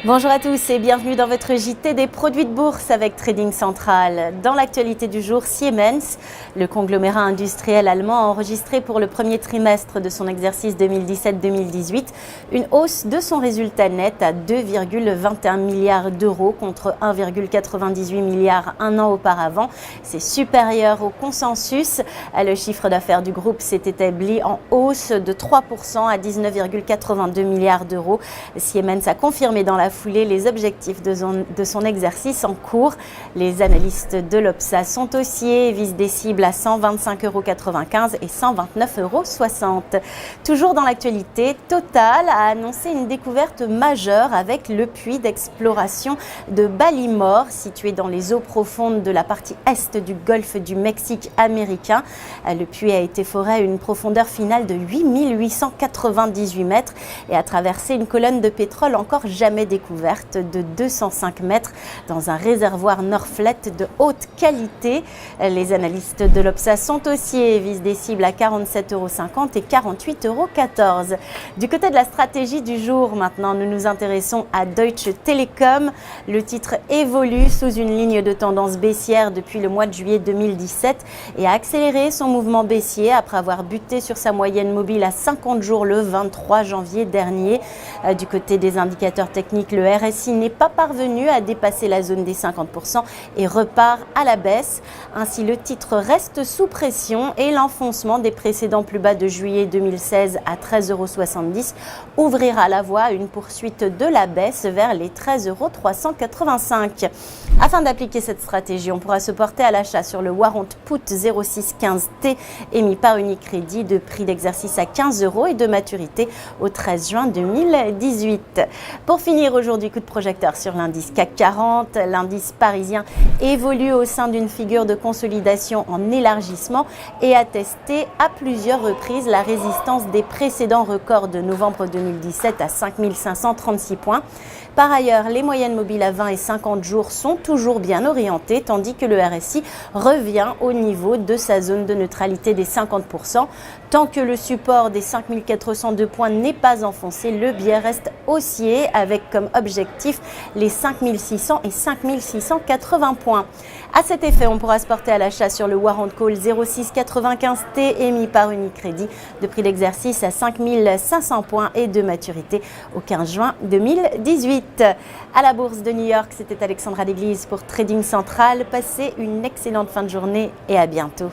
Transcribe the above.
Bonjour à tous et bienvenue dans votre JT des produits de bourse avec Trading Central. Dans l'actualité du jour, Siemens, le conglomérat industriel allemand, a enregistré pour le premier trimestre de son exercice 2017-2018 une hausse de son résultat net à 2,21 milliards d'euros contre 1,98 milliard un an auparavant. C'est supérieur au consensus. Le chiffre d'affaires du groupe s'est établi en hausse de 3% à 19,82 milliards d'euros. Siemens a confirmé dans la foulée les objectifs de son exercice en cours. Les analystes de l'Opsa sont haussiers et visent des cibles à 125,95 € et 129,60 €. Toujours dans l'actualité, Total a annoncé une découverte majeure avec le puits d'exploration de Ballymore, situé dans les eaux profondes de la partie est du golfe du Mexique américain. Le puits a été foré à une profondeur finale de 8898 mètres et a traversé une colonne de pétrole encore jamais découverte de 205 mètres dans un réservoir Norphlet de haute qualité. Les analystes de l'Opsa sont haussiers et visent des cibles à 47,50 € et 48,14 €. Du côté de la stratégie du jour, maintenant, nous nous intéressons à Deutsche Telekom. Le titre évolue sous une ligne de tendance baissière depuis le mois de juillet 2017 et a accéléré son mouvement baissier après avoir buté sur sa moyenne mobile à 50 jours le 23 janvier dernier. Du côté des indicateurs techniques, le RSI n'est pas parvenu à dépasser la zone des 50% et repart à la baisse. Ainsi, le titre reste sous pression et l'enfoncement des précédents plus bas de juillet 2016 à 13,70 € ouvrira la voie à une poursuite de la baisse vers les 13,385 €. Afin d'appliquer cette stratégie, on pourra se porter à l'achat sur le Warrant Put 0615T émis par Unicredit, de prix d'exercice à 15 € et de maturité au 13 juin 2018. Pour finir aujourd'hui, coup de projecteur sur l'indice CAC 40. L'indice parisien évolue au sein d'une figure de consolidation en élargissement et a testé à plusieurs reprises la résistance des précédents records de novembre 2017 à 5536 points. Par ailleurs, les moyennes mobiles à 20 et 50 jours sont toujours bien orientées, tandis que le RSI revient au niveau de sa zone de neutralité des 50%. Tant que le support des 5402 points n'est pas enfoncé, le biais reste haussier avec comme objectif les 5600 et 5680 points. À cet effet, on pourra se porter à l'achat sur le Warrant Call 0695T émis par Unicredit, de prix d'exercice à 5500 points et de maturité au 15 juin 2018. À la bourse de New York, c'était Alexandra Deglise pour Trading Central. Passez une excellente fin de journée et à bientôt.